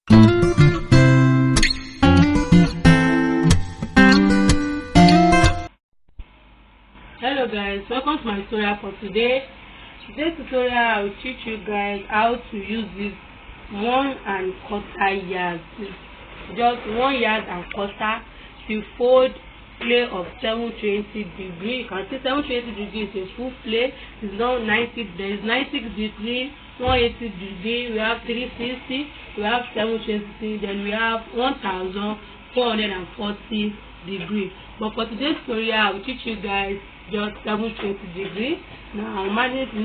Hello guys, welcome to my tutorial for today. Today's tutorial I will teach you guys how to use this 1¼ yard, just 1 yard and quarter, to fold flare of 720 degree. You can see 720 degree is a full flare. It's not 90. There is 90 degree, 180 degree. We have 360. We have 720. Then we have 1440 degree. But for today's tutorial, I will teach you guys just 720 degree. Now I manage,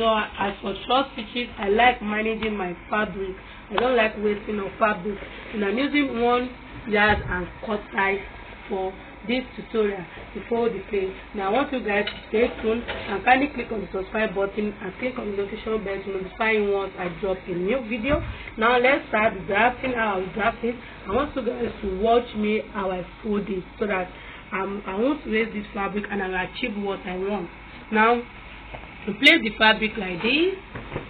as for short stitches, I like managing my fabric. I don't like wasting of fabric, and I'm using 1 yard and quarter for this tutorial to fold the flare. Now I want you guys to stay tuned and kindly click on the subscribe button and click on the notification bell to notify you once I drop a new video. Now let's start drafting. How I will draft it. I want you guys to watch me how I fold it, so that I won't waste this fabric and I will achieve what I want. Now, to place the fabric like this,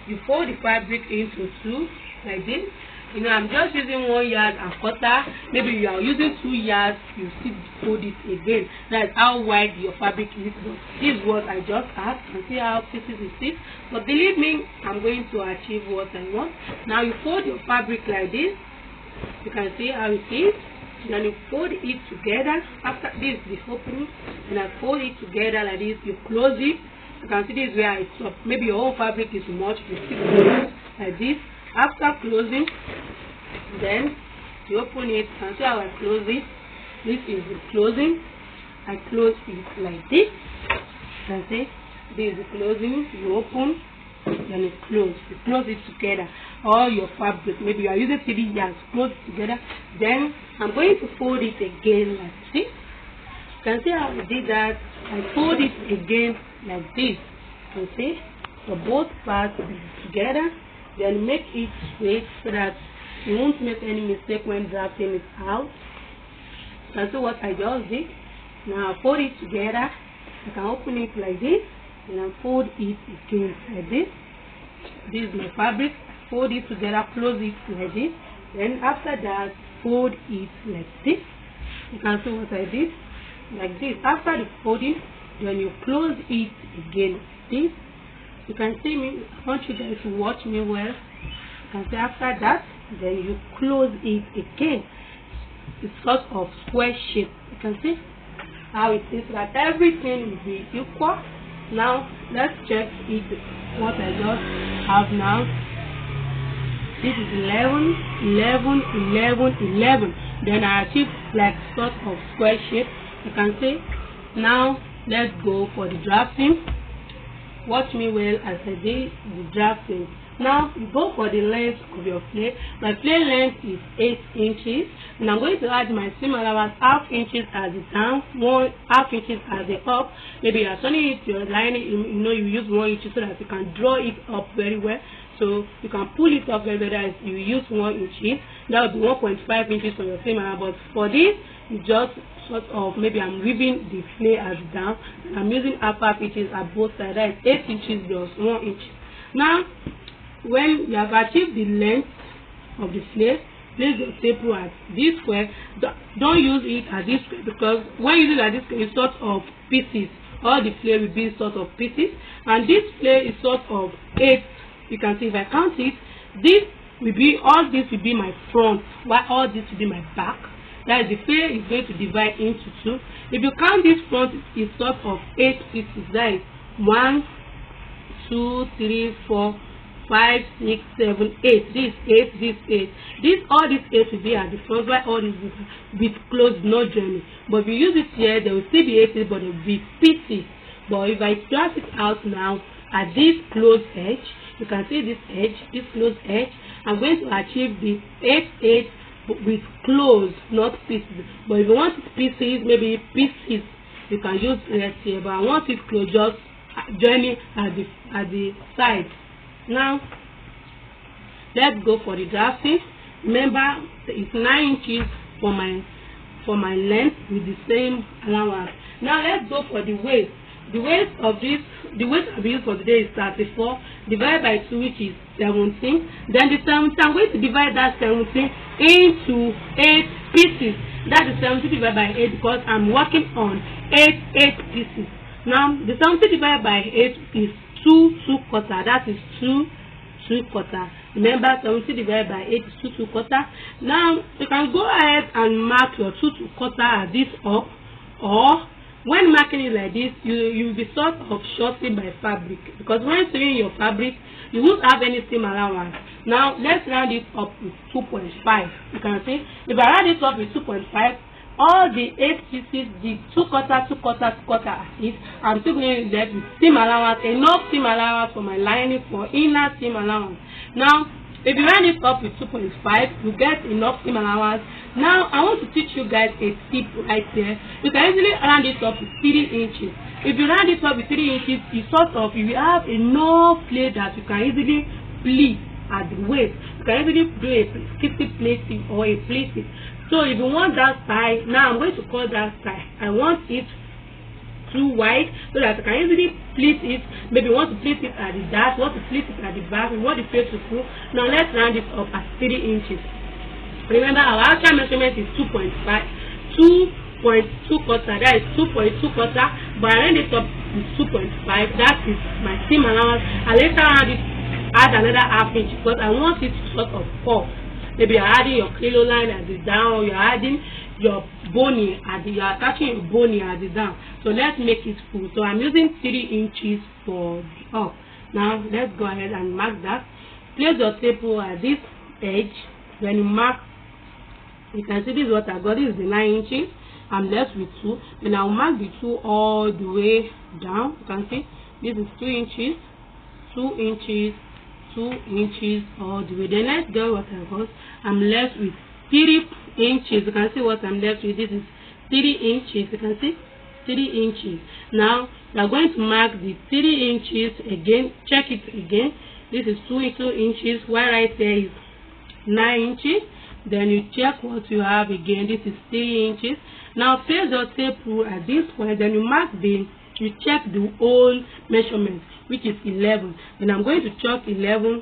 you fold the fabric into 2 like this. I'm just using 1 yard and quarter. Maybe you are using 2 yards, you still fold it again. That's how wide your fabric is. This is what I just have. You can see how pieces it is. But believe me, I'm going to achieve what I want. Now you fold your fabric like this. You can see how it is. Then you fold it together. After this, the opening, and I fold it together like this. You close it. You can see this is where I stop. Maybe your whole fabric is much. You still close it like this. After closing, then you open it. You can see how I close it. This is the closing. I close it like this. You can see this is the closing. You open, then you close. You close it together. All your fabric, maybe you are using 3 yards, close it together. Then I'm going to fold it again like this. You can see how I did that. I fold it again like this. You can see for both parts together. Then make it straight so that you won't make any mistake when drafting it out. You can see what I just did. Now I fold it together. I can open it like this. Then I fold it again like this. This is my fabric. Fold it together, close it like this. Then after that, fold it like this. You can see what I did, like this. After the folding, then you close it again like this. You can see me. I want you guys to watch me well. You can see after that, then you close it again. It's sort of square shape. You can see how it is, that everything will be equal. Now let's check it. What I just have now. This is 11, 11, 11, 11. Then I achieve like sort of square shape. You can see. Now let's go for the drafting. Watch me well as I did the drafting. Now you go for the length of your flare. My flare length is 8 inches, and I'm going to add my seam allowance ½ inches as the down, 1/2 inches as the up. Maybe you are turning it to your lining. You use 1 inch so that you can draw it up very well. So you can pull it up very well as you use 1 inch. That would be 1.5 inches on your seam allowance. But for this, you just sort of, maybe I'm weaving the flare as down. I'm using ½ inches at both sides. That is 8 inches plus 1 inch. Now, when you have achieved the length of the flare, place your staple at this square. Don't use it at this square, because when you use it at this square, it's sort of pieces. All the flare will be sort of pieces, and this flare is sort of 8. You can see if I count it, all this will be my front, while all this will be my back. That is, the flare is going to divide into 2. If you count this front, it's sort of 8 pieces. That is 1, 2, 3, 4, 5, 6, 7, 8. This 8, this 8. All these 8 will be at the front, while all these will be closed, no joining. But if you use it here, there will still be 8, but there will be pieces. But if I draft it out now at this closed edge, you can see this edge, this closed edge. I'm going to achieve the 8 with closed, not pieces. But if you want it pieces, maybe pieces, you can use rest here. But I want it closed, just joining at the side. Now let's go for the drafting. Remember, it's 9 inches for my length with the same allowance. Now let's go for the waist. the weight of we use for today is 34 divided by 2, which is 17. Then the 17, I'm going to divide that 17 into 8 pieces. That is 17 divided by 8 because I'm working on 8 pieces. Now the 17 divided by 8 is 2 quarter. That is 2 quarter. Remember, 17 divided by 8 is 2 quarter. Now you can go ahead and mark your 2 quarter at this up, or when marking it like this, you will be sort of shorting by fabric, because when sewing your fabric, you won't have any seam allowance. Now let's round it up with 2.5. You can see if I round it up with 2.5, all the 8 pieces, the 2 quarter is, I'm still going to get with seam allowance, enough seam allowance for my lining, for inner seam allowance. Now if you round it up with 2.5, you get enough seam allowance. Now I want to teach you guys a tip right here. You can easily round it up with 3 inches. If you round it up with 3 inches, you will have enough plate that you can easily pleat at the waist. You can easily do a skitty plaiting or a plaiting. So if you want that side, now I'm going to cut that side. I want it too wide so that I can easily pleat it. Maybe you want to pleat it at the dash, want to pleat it at the back, you want the face to full. Now let's round it up at 3 inches. Remember, our actual measurement is 2.2 quarter. That is 2.2 quarter, but I round it up with 2.5. That is my seam allowance. I later add another half inch because I want it to sort of fall. Maybe you're adding your kilo line at the down, or you're adding your bony at the, you're attaching your bony at the down. So let's make it full. So I'm using 3 inches for the up. Now let's go ahead and mark that. Place your staple at this edge. When you mark, you can see this is what I got. This is the 9 inches. I'm left with 2. Then I'll mark the 2 all the way down. You can see this is 2 inches, 2 inches, 2 inches all the way. Then let's go what I got. I'm left with 3 inches. You can see what I'm left with. This is 3 inches. You can see 3 inches. Now we are going to mark the 3 inches again. Check it again. This is 2 inches. While right there is 9 inches. Then you check what you have again. This is 3 inches. Now place your tape rule at this point. Then you mark you check the whole measurement, which is 11. Then I'm going to chalk 11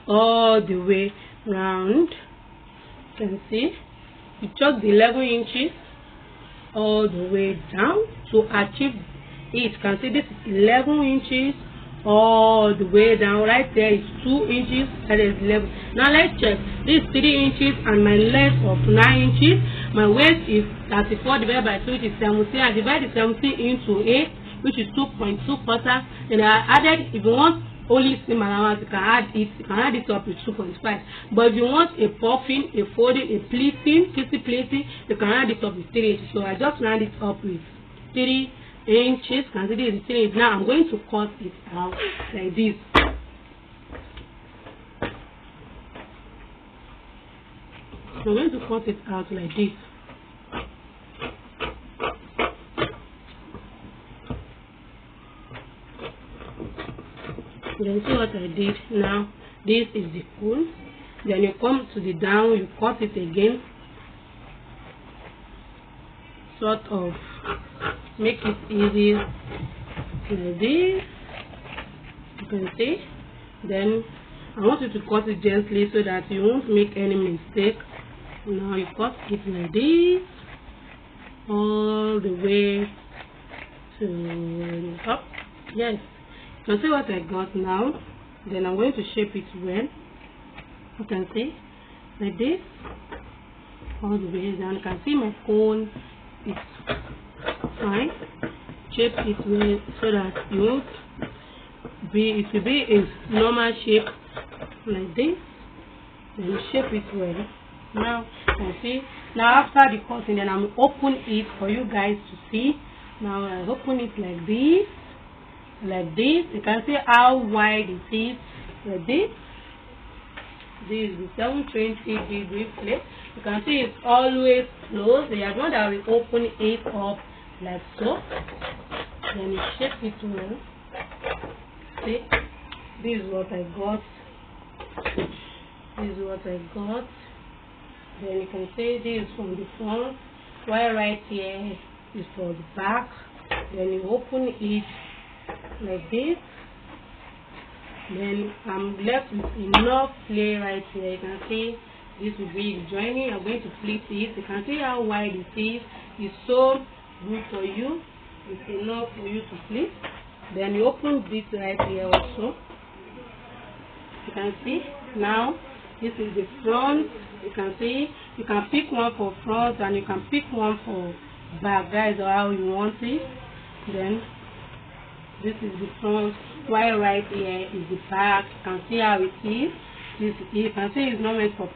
all the way round. You can see you chalk the 11 inches all the way down to achieve it. You can see this is 11 inches all the way down. Right there is 2 inches. That is 11. Now let's check. This is 3 inches and my length of 9 inches. My waist is 34 divided by 2, which is 17. I divide the 17 into 8, which is 2.2 quarter. And I added, if you want only seam allowance, you can add it. You can add it up to 2.5. But if you want a puffing, a folding, a pleating, pleating, you can add it up with 3 inches. So I just round it up with 3 inches. Consider the 3 inches. Now I'm going to cut it out like this. I'm going to cut it out like this. Then see what I did. Now this is the full. Then you come to the down, you cut it again, sort of make it easy like this. You can see. Then I want you to cut it gently so that you won't make any mistake. Now you cut it like this all the way to the top. Yes. You can see what I got now. Then I'm going to shape it well. You can see like this all the way down. You can see my cone is fine. Shape it well so that it won't be, it will be a normal shape like this. Then you shape it well. Now you can see. Now after the cutting, then I'm open it for you guys to see. Now I open it like this. Like this, you can see how wide it is. Like this. This is the 720-degree plate. You can see it's always closed. There is one that will open it up like so. Then you shape it well. See, this is what I got. This is what I got. Then you can see this is from the front, while right here is for the back. Then you open it like this. Then I'm left with enough play right here. You can see this will be joining. I'm going to flip it. You can see how wide it is. It's so good for you. It's enough for you to flip. Then you open this right here also. You can see now this is the front. You can see you can pick one for front and you can pick one for back, guys, or how you want it. Then this is the front, while right here is the back. You can see how it is. You can see it's not meant for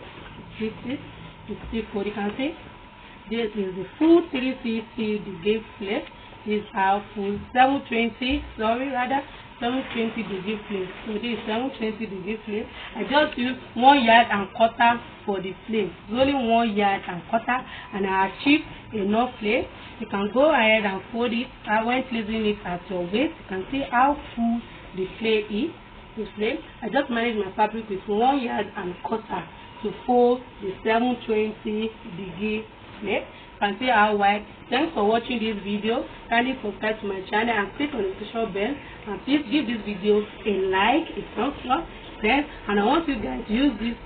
pieces. It's still full. You can see this is the full 360 degree flip. This is how full 720. 720 degree flip. So this is 720 degree flip. I just used 1 yard and quarter for the flip. It's only 1 yard and quarter, and I achieved enough flip. You can go ahead and fold it. When placing it at your waist, you can see how full the flip is. I just managed my fabric with 1 yard and quarter to fold the 720 degree flip. You can see how wide. Thanks for watching this video. Kindly subscribe to my channel and click on the notification bell, and please give this video a like, a thumbs up, and I want you guys to use this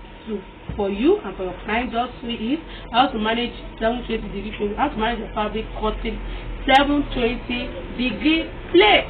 for you and for your client. Just see it how to manage 720 degree flip, how to manage the fabric cutting 720 degree flip.